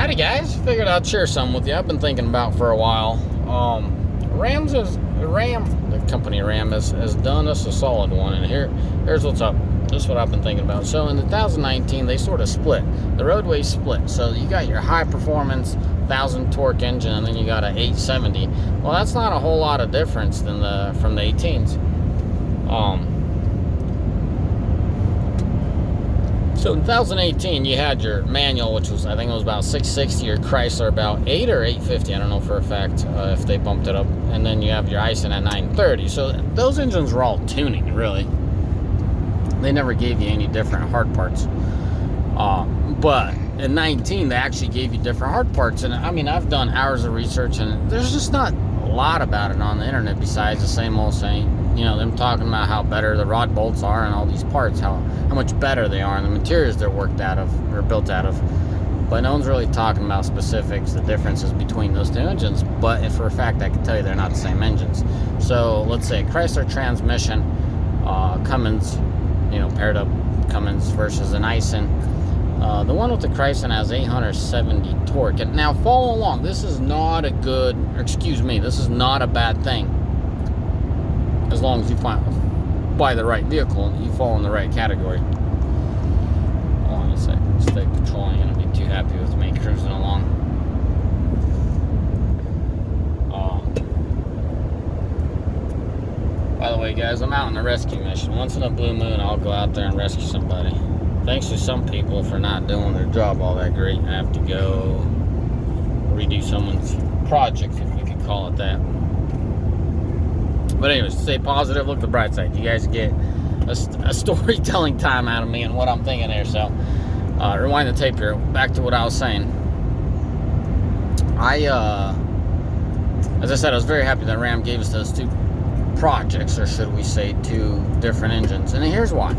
Howdy guys, figured I'd share something with you I've been thinking about for a while. The company Ram has done us a solid one, and here's what's up. This is what I've been thinking about. So in 2019, they sort of split. The roadway split. So you got your high performance 1,000 torque engine, and then you got an 870. Well, that's not a whole lot of difference from the 18s. So in 2018, you had your manual, which was, I think it was about 660, your Chrysler about 8 or 850, I don't know for a fact if they bumped it up. And then you have your Aisin at 930. So those engines were all tuning, really. They never gave you any different hard parts. But in 19, they actually gave you different hard parts. And I mean, I've done hours of research, and there's just not a lot about it on the internet besides the same old saying. You know, them talking about how better the rod bolts are and all these parts, how much better they are, and the materials they're worked out of or built out of. But no one's really talking about specifics, the differences between those two engines. But if for a fact, I can tell you they're not the same engines. So let's say Chrysler transmission, Cummins, paired up Cummins versus an Aisin. The one with the Chrysler has 870 torque. And now follow along. This is not a bad thing. As long as you buy the right vehicle and you fall in the right category. Hold on a second. State Patrol ain't gonna be too happy with me cruising along. By the way, guys, I'm out on a rescue mission. Once in a blue moon, I'll go out there and rescue somebody. Thanks to some people for not doing their job all that great. I have to go redo someone's project, if you could call it that. But anyways, stay positive, look at the bright side. You guys get a storytelling time out of me and what I'm thinking here. So, rewind the tape here. Back to what I was saying. As I said, I was very happy that Ram gave us those two projects, or should we say two different engines. And here's why.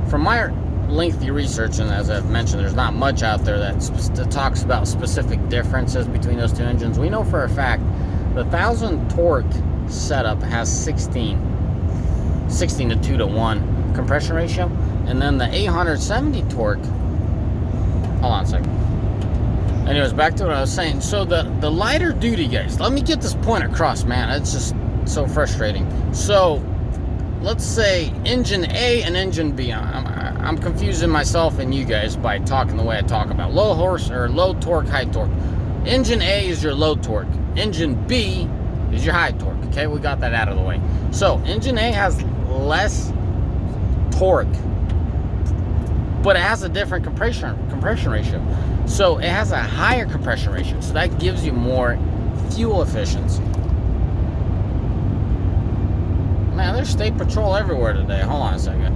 From my lengthy research, and as I've mentioned, there's not much out there that talks about specific differences between those two engines. We know for a fact the 1,000 torque setup has 16 to 2 to 1 compression ratio, and then the 870 torque, hold on a second. Anyways, back to what I was saying. So the lighter duty, guys, let me get this point across, man. It's just so frustrating. So let's say engine A and engine B. I'm confusing myself and you guys by talking the way I talk about low torque, high torque. Engine A is your low torque. Engine B is your high torque. Okay, we got that out of the way. So engine A has less torque, but it has a different compression ratio. So it has a higher compression ratio. So that gives you more fuel efficiency. Man, there's state patrol everywhere today. Hold on a second.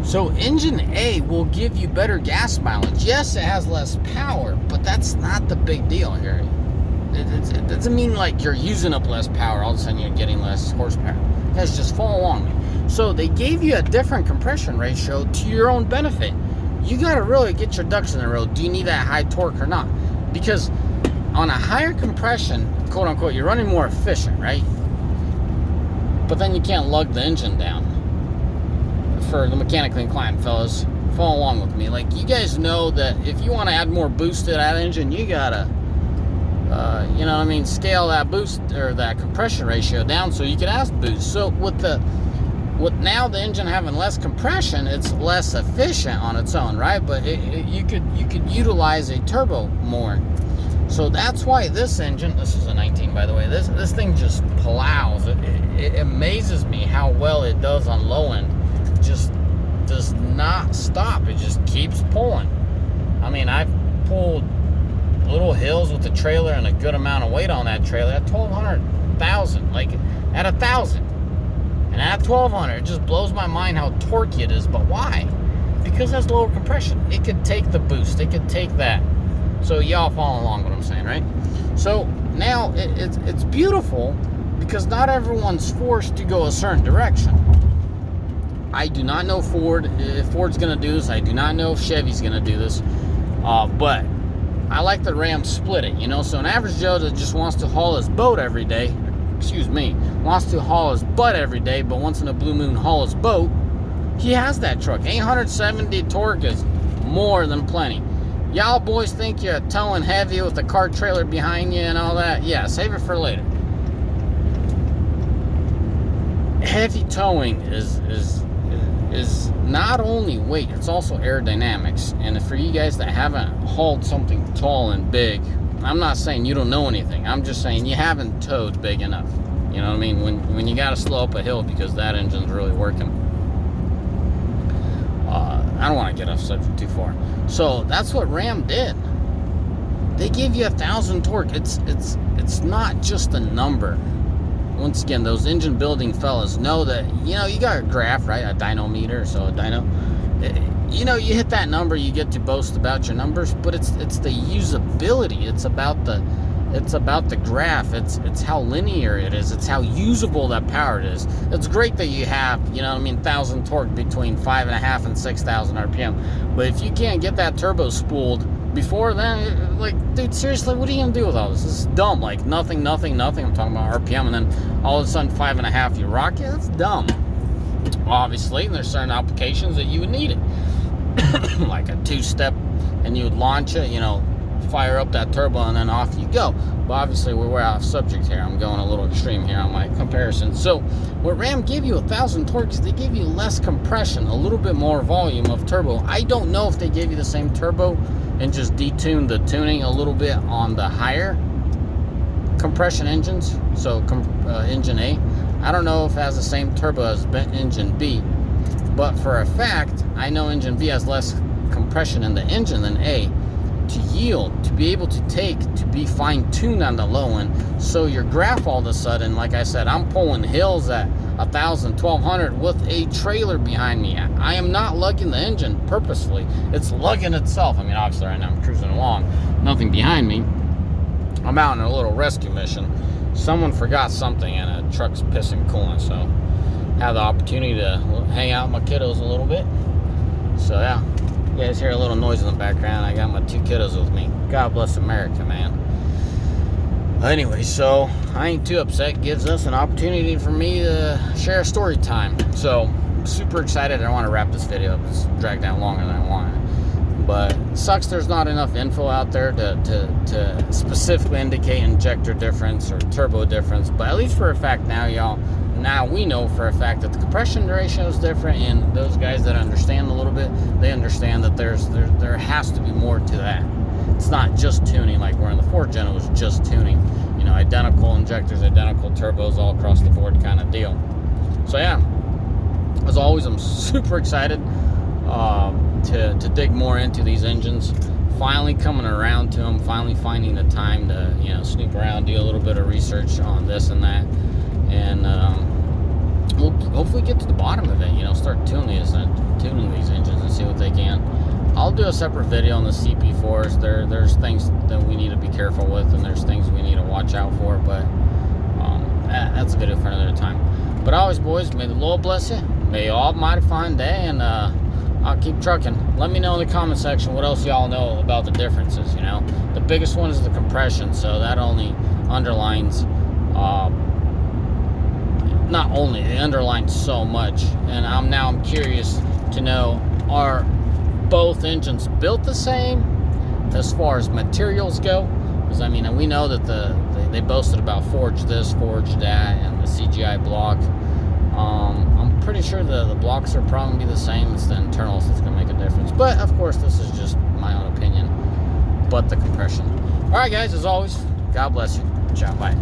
So engine A will give you better gas mileage. Yes, it has less power, but that's not the big deal here. It doesn't mean like you're using up less power, all of a sudden you're getting less horsepower. Guys, just follow along me. So they gave you a different compression ratio to your own benefit. You got to really get your ducks in a row. Do you need that high torque or not? Because on a higher compression, quote unquote, you're running more efficient, right? But then you can't lug the engine down. For the mechanically inclined fellas, follow along with me. Like, you guys know that if you want to add more boost to that engine, you gotta scale that boost or that compression ratio down so you can add boost. So with now the engine having less compression, it's less efficient on its own, right? But you could utilize a turbo more. So that's why this engine, this is a 19 by the way, this thing just plows. It amazes me how well it does on low end. It just does not stop. It just keeps pulling. I mean, I've pulled little hills with the trailer and a good amount of weight on that trailer at 1,200, like at 1,000. And at 1,200, it just blows my mind how torquey it is. But why? Because it has lower compression. It could take the boost. It could take that. So y'all follow along what I'm saying, right? So now it's beautiful because not everyone's forced to go a certain direction. I do not know Ford. If Ford's going to do this, I do not know if Chevy's going to do this. But I like the Ram split it, So an average Joe that just wants to haul his boat every day, wants to haul his butt every day, but once in a blue moon haul his boat, he has that truck. 870 torque is more than plenty. Y'all boys think you're towing heavy with the car trailer behind you and all that. Yeah, save it for later. Heavy towing is not only weight, it's also aerodynamics. And for you guys that haven't hauled something tall and big, I'm not saying you don't know anything. I'm just saying you haven't towed big enough. You know what I mean? When you got to slow up a hill because that engine's really working. I don't want to get off subject too far. So that's what Ram did. They give you 1,000 torque. It's not just a number. Once again, those engine building fellas know that, you know, you got a graph, right? A dynometer, so a dyno. You know, you hit that number, you get to boast about your numbers, but it's the usability. It's about the graph. It's how linear it is. It's how usable that power is. It's great that you have, you know what I mean, 1,000 torque between 5.5 and 6,000 RPM. But if you can't get that turbo spooled before then, like, dude, seriously, what are you gonna do with all this? This is dumb. Like, nothing. I'm talking about RPM, and then all of a sudden 5.5 you rock it. That's dumb. Obviously, and there's certain applications that you would need it. Like a 2-step, and you would launch it, you know, fire up that turbo, and then off you go. But obviously we're way off subject here. I'm going a little extreme here on my comparison. So what Ram give you 1,000 torques, they give you less compression, a little bit more volume of turbo. I don't know if they gave you the same turbo and just detuned the tuning a little bit on the higher compression engines. So engine A, I don't know if it has the same turbo as engine B, but for a fact, I know engine B has less compression in the engine than A to yield, to be able to be fine-tuned on the low end. So your graph all of a sudden, like I said, I'm pulling hills at 1,000, 1,200 with a trailer behind me. I am not lugging the engine purposefully. It's lugging itself. I mean, obviously right now I'm cruising along, nothing behind me. I'm out on a little rescue mission. Someone forgot something and a truck's pissing coolant, so have the opportunity to hang out with my kiddos a little bit. So yeah, you guys hear a little noise in the background. I got my 2 kiddos with me. God bless America, man. Anyway, so I ain't too upset. Gives us an opportunity for me to share a story time. So I'm super excited. I don't want to wrap this video up. It's dragged down longer than I wanted. But it sucks there's not enough info out there to specifically indicate injector difference or turbo difference. But at least for a fact now, y'all, now we know for a fact that the compression ratio is different, and those guys that understand a little bit, they understand that there has to be more to that. It's not just tuning like we're in the Ford Gen. It was just tuning, you know, identical injectors, identical turbos, all across the board kind of deal. So yeah, as always, I'm super excited to dig more into these engines. Finally coming around to them, finally finding the time to, you know, snoop around, do a little bit of research on this and that, and we'll hopefully get to the bottom of it. You know, start tuning these engines and see what they can. I'll do a separate video on the CP4s. There's things that we need to be careful with, and there's things we need to watch out for, but that's a video for another time. But always, boys, may the Lord bless you. May you all have a mighty fine day, and I'll keep trucking. Let me know in the comment section what else y'all know about the differences. You know, the biggest one is the compression, so that only underlines not only, it underlines so much. And I'm curious to know, are both engines built the same as far as materials go? Because I mean, we know that they boasted about forge this, forge that, and the CGI block. I'm pretty sure the blocks are probably the same. It's the internals that's going to make a difference. But of course, this is just my own opinion. But the compression. All right, guys, as always, God bless you. Ciao, bye.